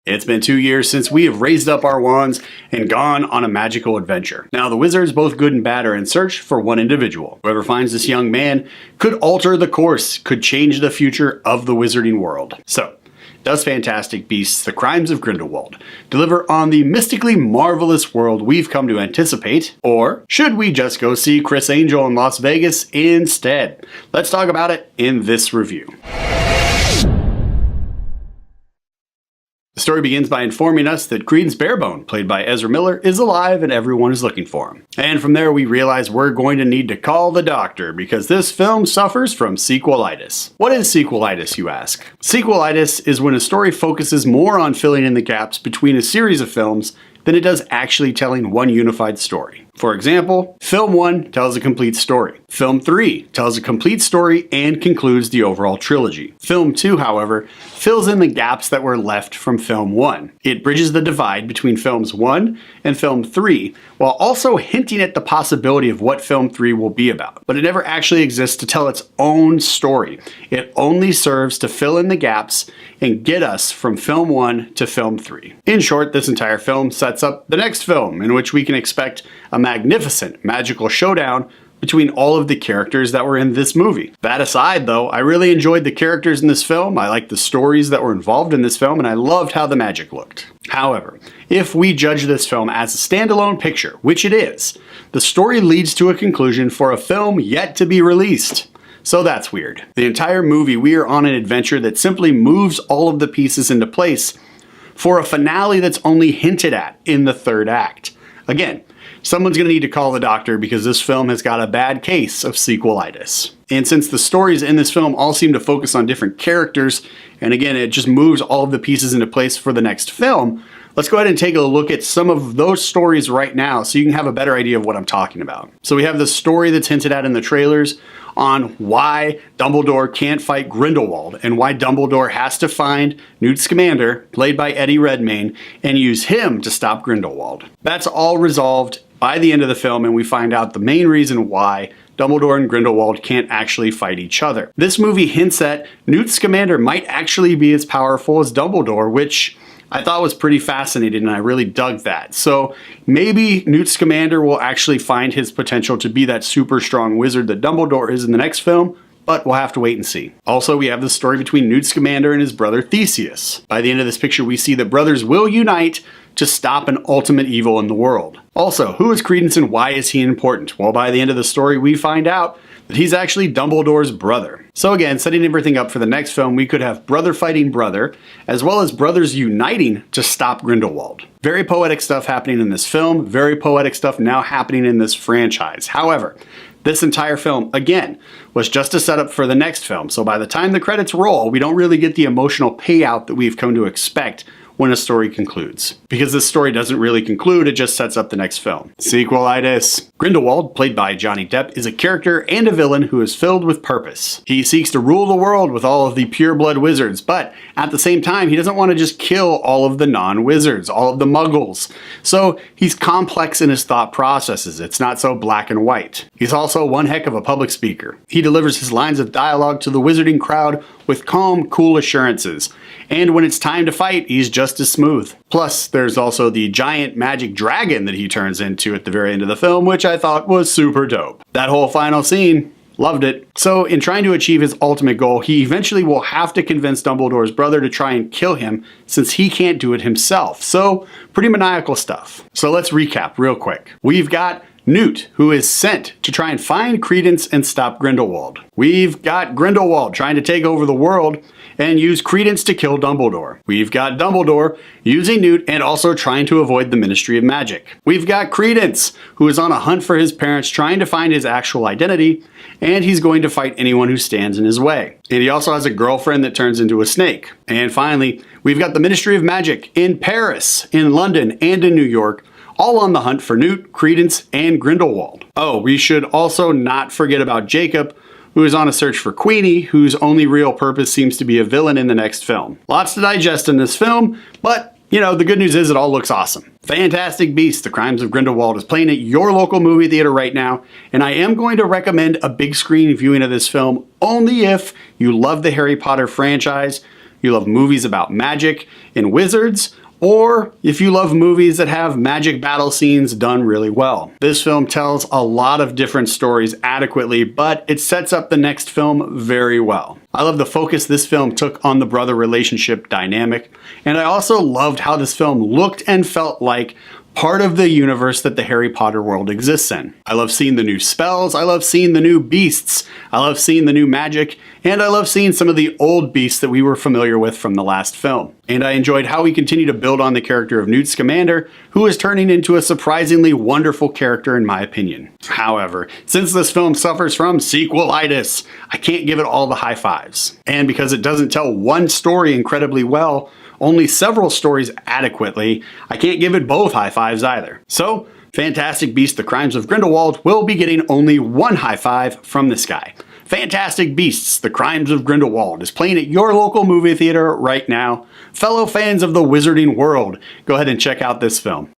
It's been 2 years since we have raised up our wands and gone on a magical adventure. Now the wizards, both good and bad, are in search for one individual. Whoever finds this young man could alter the course, could change the future of the wizarding world. So, does Fantastic Beasts: The Crimes of Grindelwald deliver on the mystically marvelous world we've come to anticipate? Or should we just go see Criss Angel in Las Vegas instead? Let's talk about it in this review. The story begins by informing us that Credence Barebone, played by Ezra Miller, is alive and everyone is looking for him. And from there we realize we're going to need to call the doctor because this film suffers from sequelitis. What is sequelitis, you ask? Sequelitis is when a story focuses more on filling in the gaps between a series of films than it does actually telling one unified story. For example, Film 1 tells a complete story. Film 3 tells a complete story and concludes the overall trilogy. Film 2, however, fills in the gaps that were left from Film 1. It bridges the divide between Films 1 and Film 3, while also hinting at the possibility of what Film 3 will be about. But it never actually exists to tell its own story. It only serves to fill in the gaps and get us from Film 1 to Film 3. In short, this entire film sets up the next film, in which we can expect a magnificent magical showdown between all of the characters that were in this movie. That aside though, I really enjoyed the characters in this film, I liked the stories that were involved in this film, and I loved how the magic looked. However, if we judge this film as a standalone picture, which it is, the story leads to a conclusion for a film yet to be released. So that's weird. The entire movie, we are on an adventure that simply moves all of the pieces into place for a finale that's only hinted at in the third act. Again, someone's going to need to call the doctor because this film has got a bad case of sequelitis. And since the stories in this film all seem to focus on different characters, and again, it just moves all of the pieces into place for the next film, let's go ahead and take a look at some of those stories right now so you can have a better idea of what I'm talking about. So we have the story that's hinted at in the trailers on why Dumbledore can't fight Grindelwald and why Dumbledore has to find Newt Scamander, played by Eddie Redmayne, and use him to stop Grindelwald. That's all resolved by the end of the film, and we find out the main reason why Dumbledore and Grindelwald can't actually fight each other. This movie hints that Newt Scamander might actually be as powerful as Dumbledore, which I thought was pretty fascinating, and I really dug that. So maybe Newt Scamander will actually find his potential to be that super strong wizard that Dumbledore is in the next film, but we'll have to wait and see. Also, we have the story between Newt Scamander and his brother Theseus. By the end of this picture, we see that brothers will unite to stop an ultimate evil in the world. Also, who is Credence and why is he important? Well, by the end of the story, we find out that he's actually Dumbledore's brother. So again, setting everything up for the next film, we could have brother fighting brother, as well as brothers uniting to stop Grindelwald. Very poetic stuff happening in this film, very poetic stuff now happening in this franchise. However, this entire film, again, was just a setup for the next film, so by the time the credits roll, we don't really get the emotional payout that we've come to expect when a story concludes. Because this story doesn't really conclude, it just sets up the next film. Sequelitis. Grindelwald, played by Johnny Depp, is a character and a villain who is filled with purpose. He seeks to rule the world with all of the pureblood wizards, but at the same time, he doesn't want to just kill all of the non-wizards, all of the muggles. So he's complex in his thought processes. It's not so black and white. He's also one heck of a public speaker. He delivers his lines of dialogue to the wizarding crowd with calm, cool assurances. And when it's time to fight, he's just as smooth. Plus, there's also the giant magic dragon that he turns into at the very end of the film, which I thought was super dope. That whole final scene, loved it. So in trying to achieve his ultimate goal, he eventually will have to convince Dumbledore's brother to try and kill him since he can't do it himself. So pretty maniacal stuff. So let's recap real quick. We've got Newt, who is sent to try and find Credence and stop Grindelwald. We've got Grindelwald trying to take over the world and use Credence to kill Dumbledore. We've got Dumbledore using Newt and also trying to avoid the Ministry of Magic. We've got Credence, who is on a hunt for his parents, trying to find his actual identity, and he's going to fight anyone who stands in his way. And he also has a girlfriend that turns into a snake. And finally, we've got the Ministry of Magic in Paris, in London, and in New York, all on the hunt for Newt, Credence, and Grindelwald. Oh, we should also not forget about Jacob, who is on a search for Queenie, whose only real purpose seems to be a villain in the next film. Lots to digest in this film, but you know, the good news is it all looks awesome. Fantastic Beasts: The Crimes of Grindelwald is playing at your local movie theater right now, and I am going to recommend a big screen viewing of this film only if you love the Harry Potter franchise, you love movies about magic and wizards, or if you love movies that have magic battle scenes done really well. This film tells a lot of different stories adequately, but it sets up the next film very well. I love the focus this film took on the brother relationship dynamic, and I also loved how this film looked and felt like part of the universe that the Harry Potter world exists in. I love seeing the new spells, I love seeing the new beasts, I love seeing the new magic, and I love seeing some of the old beasts that we were familiar with from the last film. And I enjoyed how we continue to build on the character of Newt Scamander, who is turning into a surprisingly wonderful character in my opinion. However, since this film suffers from sequelitis, I can't give it all the high fives. And because it doesn't tell one story incredibly well, only several stories adequately, I can't give it both high fives either. So, Fantastic Beasts: The Crimes of Grindelwald will be getting only one high five from this guy. Fantastic Beasts: The Crimes of Grindelwald is playing at your local movie theater right now. Fellow fans of the wizarding world, go ahead and check out this film.